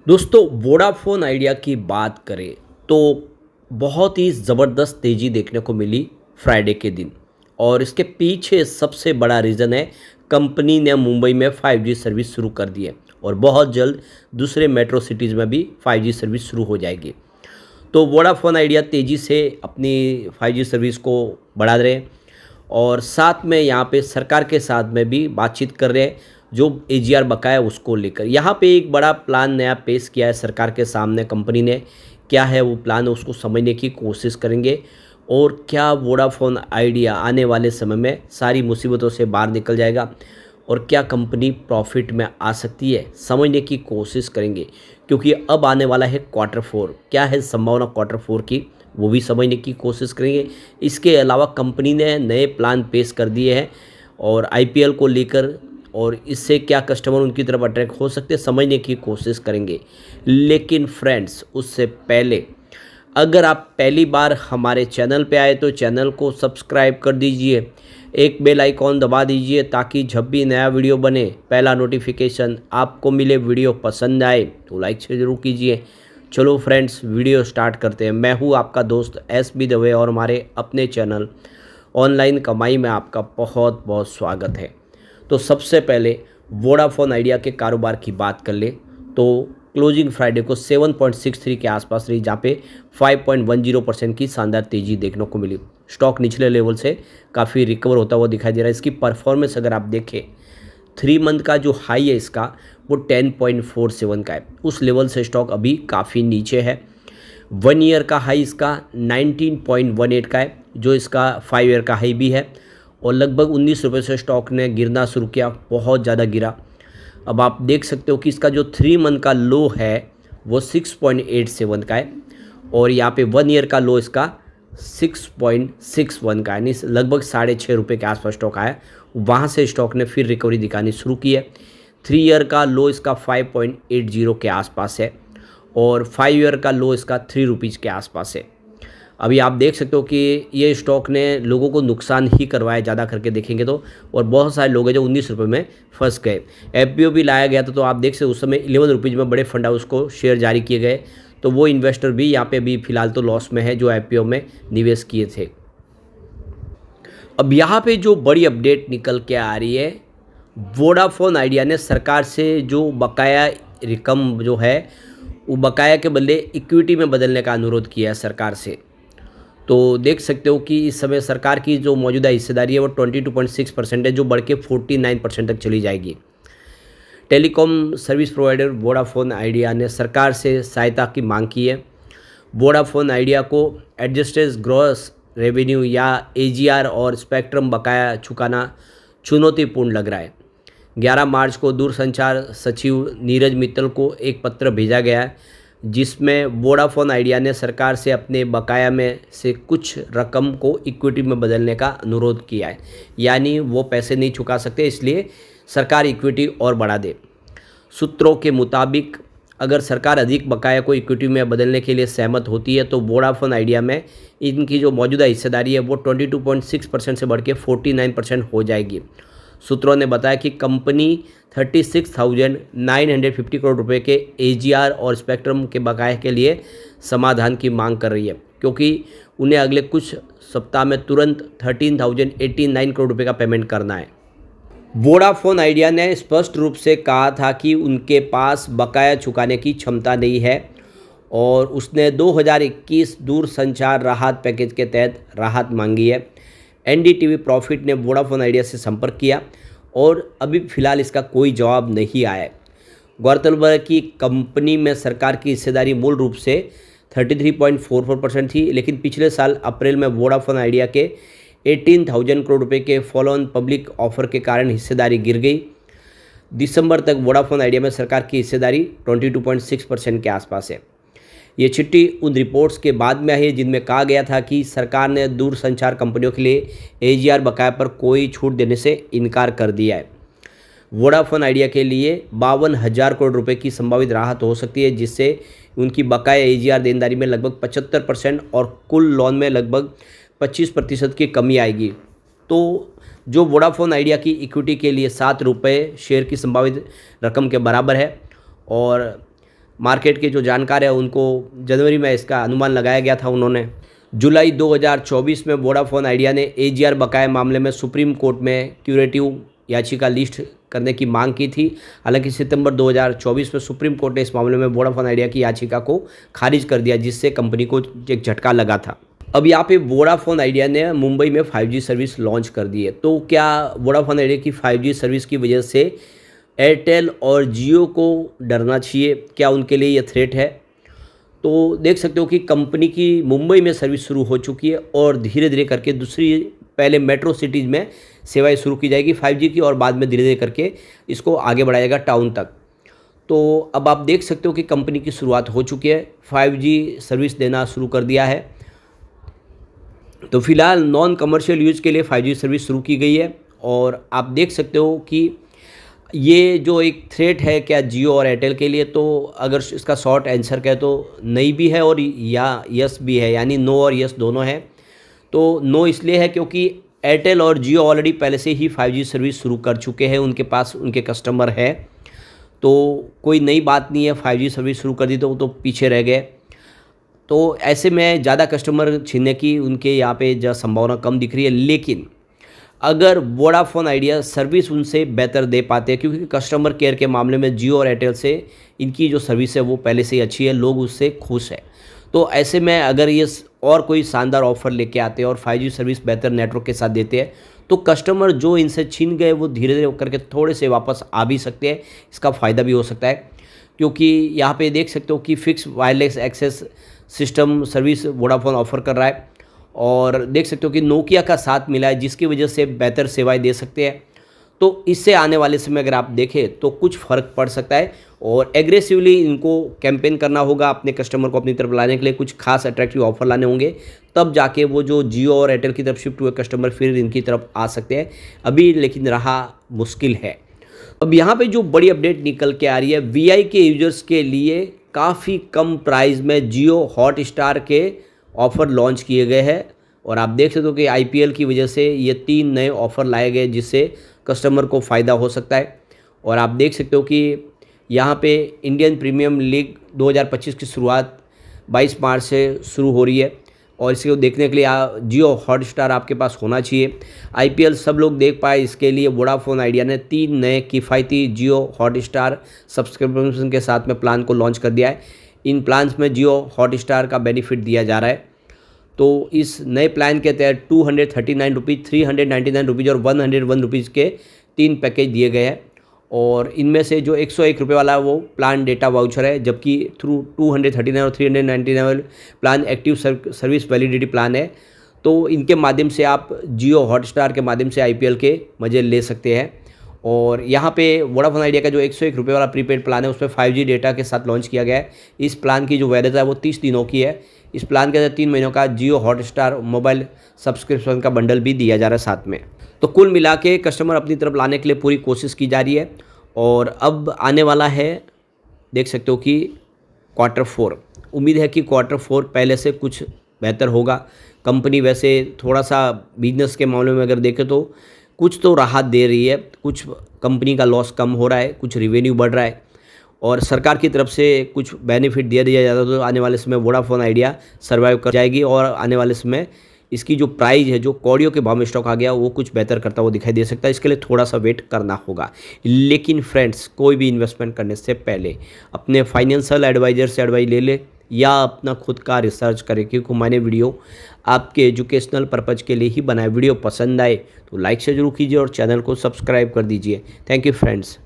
दोस्तों Vodafone idea की बात करें तो बहुत ही ज़बरदस्त तेज़ी देखने को मिली फ्राइडे के दिन। और इसके पीछे सबसे बड़ा रीज़न है कंपनी ने मुंबई में 5G सर्विस शुरू कर दी है और बहुत जल्द दूसरे मेट्रो सिटीज़ में भी 5G सर्विस शुरू हो जाएगी। तो वोडाफोन आइडिया तेज़ी से अपनी 5G सर्विस को बढ़ा रहे हैं और साथ में यहाँ पे सरकार के साथ में भी बातचीत कर रहे हैं जो एजीआर बकाया उसको लेकर। यहाँ पे एक बड़ा प्लान नया पेश किया है सरकार के सामने कंपनी ने। क्या है वो प्लान, उसको समझने की कोशिश करेंगे और क्या वोडाफोन आइडिया आने वाले समय में सारी मुसीबतों से बाहर निकल जाएगा और क्या कंपनी प्रॉफिट में आ सकती है, समझने की कोशिश करेंगे। क्योंकि अब आने वाला है क्वार्टर 4, क्या है संभावना क्वार्टर 4 की, वो भी समझने की कोशिश करेंगे। इसके अलावा कंपनी ने नए प्लान पेश कर दिए हैं और आईपीएल को लेकर, और इससे क्या कस्टमर उनकी तरफ अट्रैक्ट हो सकते हैं, समझने की कोशिश करेंगे। लेकिन फ्रेंड्स, उससे पहले अगर आप पहली बार हमारे चैनल पे आए तो चैनल को सब्सक्राइब कर दीजिए, एक बेल आइकॉन दबा दीजिए ताकि जब भी नया वीडियो बने पहला नोटिफिकेशन आपको मिले। वीडियो पसंद आए तो लाइक से ज़रूर कीजिए। चलो फ्रेंड्स, वीडियो स्टार्ट करते हैं। मैं हूँ आपका दोस्त SB दवे और हमारे अपने चैनल ऑनलाइन कमाई में आपका बहुत बहुत स्वागत है। तो सबसे पहले वोडाफोन आइडिया के कारोबार की बात कर ले तो क्लोजिंग फ्राइडे को 7.63 के आसपास रही, जहाँ पे 5.10% की शानदार तेज़ी देखने को मिली। स्टॉक निचले लेवल से काफ़ी रिकवर होता हुआ दिखाई दे रहा है। इसकी परफॉर्मेंस अगर आप देखें, 3 मंथ का जो हाई है इसका वो 10.47 का है। उस लेवल से स्टॉक अभी काफ़ी नीचे है। 1 ईयर का हाई इसका 19.18 का है, जो इसका 5 ईयर का हाई भी है। और लगभग 19 रुपये से स्टॉक ने गिरना शुरू किया, बहुत ज़्यादा गिरा। अब आप देख सकते हो कि इसका जो 3 मंथ का लो है वो 6.87 का है और यहाँ पे 1 ईयर का लो इसका 6.61 का है, यानी लगभग 6.5 रुपये के आसपास स्टॉक आया। वहाँ से स्टॉक ने फिर रिकवरी दिखानी शुरू की है। 3 ईयर का लो इसका 5.80 के आसपास है और 5 ईयर का लो इसका 3 रुपीज़ के आसपास है। अभी आप देख सकते हो कि ये स्टॉक ने लोगों को नुकसान ही करवाया ज़्यादा करके देखेंगे तो, और बहुत सारे लोग हैं जो 19 रुपये में फंस गए। एफपीओ भी लाया गया था, तो आप देख सकते उस समय 11 रुपीज़ में बड़े फंड हाउस को शेयर जारी किए गए, तो वो इन्वेस्टर भी यहाँ पे भी फिलहाल तो लॉस में है जो एफपीओ में निवेश किए थे। अब यहाँ पे जो बड़ी अपडेट निकल के आ रही है, वोडाफोन आइडिया ने सरकार से जो बकाया रकम जो है वो बकाया के बदले इक्विटी में बदलने का अनुरोध किया है सरकार से। तो देख सकते हो कि इस समय सरकार की जो मौजूदा हिस्सेदारी है वो 22.6% है, जो बढ़ के 49% तक चली जाएगी। Telecom service provider Vodafone idea ने सरकार से सहायता की मांग की है। वोडाफोन आइडिया को एडजस्टेड ग्रॉस रेवेन्यू या एजीआर और स्पेक्ट्रम बकाया चुकाना चुनौतीपूर्ण लग रहा है। 11 मार्च को दूरसंचार सचिव नीरज मित्तल को एक पत्र भेजा गया है जिसमें वोडाफोन आइडिया ने सरकार से अपने बकाया में से कुछ रकम को इक्विटी में बदलने का अनुरोध किया है। यानी वो पैसे नहीं चुका सकते, इसलिए सरकार इक्विटी और बढ़ा दे। सूत्रों के मुताबिक अगर सरकार अधिक बकाया को इक्विटी में बदलने के लिए सहमत होती है तो वोडाफोन आइडिया में इनकी जो मौजूदा हिस्सेदारी है वो 22.6% से बढ़ के 49% हो जाएगी। सूत्रों ने बताया कि कंपनी 36,950 करोड़ रुपए के एजीआर और स्पेक्ट्रम के बकाये के लिए समाधान की मांग कर रही है, क्योंकि उन्हें अगले कुछ सप्ताह में तुरंत 13,089 करोड़ रुपए का पेमेंट करना है। वोडाफोन आइडिया ने स्पष्ट रूप से कहा था कि उनके पास बकाया चुकाने की क्षमता नहीं है और उसने 2021 दूरसंचार राहत पैकेज के तहत राहत मांगी है। एनडीटीवी प्रॉफिट ने वोडाफोन आइडिया से संपर्क किया और अभी फ़िलहाल इसका कोई जवाब नहीं आया है। गौरतलब है कि कंपनी में सरकार की हिस्सेदारी मूल रूप से 33.44% थी, लेकिन पिछले साल अप्रैल में वोडाफोन आइडिया के 18,000 करोड़ रुपए के फॉलो ऑन पब्लिक ऑफर के कारण हिस्सेदारी गिर गई। दिसंबर तक वोडाफोन आइडिया में सरकार की हिस्सेदारी 22.6% के आसपास है। ये चिट्ठी उन रिपोर्ट्स के बाद में आई है जिनमें कहा गया था कि सरकार ने दूरसंचार कंपनियों के लिए एजीआर बकाया पर कोई छूट देने से इनकार कर दिया है। वोडाफोन आइडिया के लिए 52,000 करोड़ रुपए की संभावित राहत हो सकती है, जिससे उनकी बकाया एजीआर देनदारी में लगभग 75% और कुल लोन में लगभग 25% की कमी आएगी। तो जो वोडाफोन आइडिया की इक्विटी के लिए 7 रुपये शेयर की संभावित रकम के बराबर है और मार्केट के जो जानकार है उनको जनवरी में इसका अनुमान लगाया गया था उन्होंने। जुलाई 2024 में वोडाफोन आइडिया ने AGR बकाया मामले में सुप्रीम कोर्ट में क्यूरेटिव याचिका लिस्ट करने की मांग की थी। हालांकि सितंबर 2024 में सुप्रीम कोर्ट ने इस मामले में वोडाफोन आइडिया की याचिका को खारिज कर दिया, जिससे कंपनी को एक झटका लगा था। अब यहाँ पे वोडाफोन आइडिया ने मुंबई में 5G सर्विस लॉन्च कर दी है। तो क्या वोडाफोन आइडिया की 5G सर्विस की वजह से एयरटेल और जियो को डरना चाहिए? क्या उनके लिए ये थ्रेट है? तो देख सकते हो कि कंपनी की मुंबई में सर्विस शुरू हो चुकी है और धीरे धीरे करके पहले मेट्रो सिटीज़ में सेवाएं शुरू की जाएगी 5G की, और बाद में धीरे धीरे करके इसको आगे बढ़ाया जाएगा टाउन तक। तो अब आप देख सकते हो कि कंपनी की शुरुआत हो चुकी है, 5G सर्विस देना शुरू कर दिया है। तो फिलहाल नॉन कमर्शियल यूज़ के लिए 5G सर्विस शुरू की गई है। और आप देख सकते हो कि ये जो एक थ्रेट है क्या जियो और एयरटेल के लिए, तो अगर इसका शॉर्ट आंसर कहे तो नहीं भी है और या यस भी है, यानी नो और यस दोनों है। तो नो इसलिए है क्योंकि एयरटेल और जियो ऑलरेडी पहले से ही 5G सर्विस शुरू कर चुके हैं, उनके पास उनके कस्टमर है, तो कोई नई बात नहीं है। 5G सर्विस शुरू कर दी तो वो तो पीछे रह गए। तो ऐसे में ज़्यादा कस्टमर छीनने की उनके यहाँ पे जो संभावना कम दिख रही है। लेकिन अगर वोडाफोन आइडिया सर्विस उनसे बेहतर दे पाते हैं, क्योंकि कस्टमर केयर के मामले में जियो और एयरटेल से इनकी जो सर्विस है वो पहले से ही अच्छी है, लोग उससे खुश हैं। तो ऐसे में अगर ये और कोई शानदार ऑफर लेके आते हैं और 5G सर्विस बेहतर नेटवर्क के साथ देते हैं, तो कस्टमर जो इनसे छीन गए वो धीरे धीरे करके थोड़े से वापस आ भी सकते हैं। इसका फ़ायदा भी हो सकता है, क्योंकि यहाँ पे देख सकते हो कि fix wireless access system service Vodafone offer कर रहा है, और देख सकते हो कि नोकिया का साथ मिला है, जिसकी वजह से बेहतर सेवाएं दे सकते हैं। तो इससे आने वाले समय अगर आप देखें तो कुछ फ़र्क पड़ सकता है, और एग्रेसिवली इनको कैंपेन करना होगा अपने कस्टमर को अपनी तरफ लाने के लिए, कुछ खास अट्रैक्टिव ऑफर लाने होंगे, तब जाके वो जो जियो और एयरटेल की तरफ शिफ्ट हुए कस्टमर फिर इनकी तरफ आ सकते हैं। अभी लेकिन रहा मुश्किल है। अब यहाँ पे जो बड़ी अपडेट निकल के आ रही है, VI के यूजर्स के लिए काफ़ी कम प्राइस में जियो हॉटस्टार के ऑफ़र लॉन्च किए गए हैं। और आप देख सकते हो कि IPL की वजह से ये 3 नए ऑफ़र लाए गए, जिससे कस्टमर को फ़ायदा हो सकता है। और आप देख सकते हो कि यहाँ पे इंडियन प्रीमियम लीग 2025 की शुरुआत 22 मार्च से शुरू हो रही है, और इसको देखने के लिए जियो हॉटस्टार आपके पास होना चाहिए। IPL सब लोग देख पाए, इसके लिए वोडाफोन आइडिया ने 3 नए किफ़ायती जियो हॉटस्टार सब्सक्रिप्शन के साथ में प्लान को लॉन्च कर दिया है। इन प्लान्स में जियो हॉटस्टार का बेनिफिट दिया जा रहा है। तो इस नए प्लान के तहत 239 रुपीज़, 399 रुपीज़ और 101 रुपीज़ के 3 पैकेज दिए गए हैं। और इनमें से जो 101 रुपये वाला वो प्लान डेटा वाउचर है, जबकि थ्रू 239 और 399 plan active service validity plan है। तो इनके माध्यम से आप जियो हॉटस्टार के माध्यम से IPL के मज़े ले सकते हैं। और यहाँ पे वोडाफोन आइडिया का जो 101 रुपये वाला प्रीपेड प्लान है उसमें 5G डेटा के साथ लॉन्च किया गया है। इस प्लान की जो वैलिडिटी है वो 30 दिनों की है। इस प्लान के अंदर 3 महीनों का जियो हॉटस्टार मोबाइल सब्सक्रिप्शन का बंडल भी दिया जा रहा है साथ में। तो कुल मिला के कस्टमर अपनी तरफ लाने के लिए पूरी कोशिश की जा रही है। और अब आने वाला है, देख सकते हो कि Q4। उम्मीद है कि Q4 पहले से कुछ बेहतर होगा। कंपनी वैसे थोड़ा सा बिजनेस के मामले में अगर देखें तो कुछ तो राहत दे रही है, कुछ कंपनी का लॉस कम हो रहा है, कुछ रेवेन्यू बढ़ रहा है, और सरकार की तरफ से कुछ बेनिफिट दिया जाता है। तो आने वाले समय वोडाफोन आइडिया सर्वाइव कर जाएगी, और आने वाले समय इसकी जो प्राइस है, जो कौड़ियों के भाव में स्टॉक आ गया, वो कुछ बेहतर करता हुआ दिखाई दे सकता है। इसके लिए थोड़ा सा वेट करना होगा। लेकिन फ्रेंड्स, कोई भी इन्वेस्टमेंट करने से पहले अपने फाइनेंशियल एडवाइज़र से एडवाइस ले ले, या अपना खुद का रिसर्च करें, क्योंकि मैंने वीडियो आपके एजुकेशनल पर्पज़ के लिए ही बनाए। वीडियो पसंद आए तो लाइक से जरूर कीजिए और चैनल को सब्सक्राइब कर दीजिए। Thank you friends.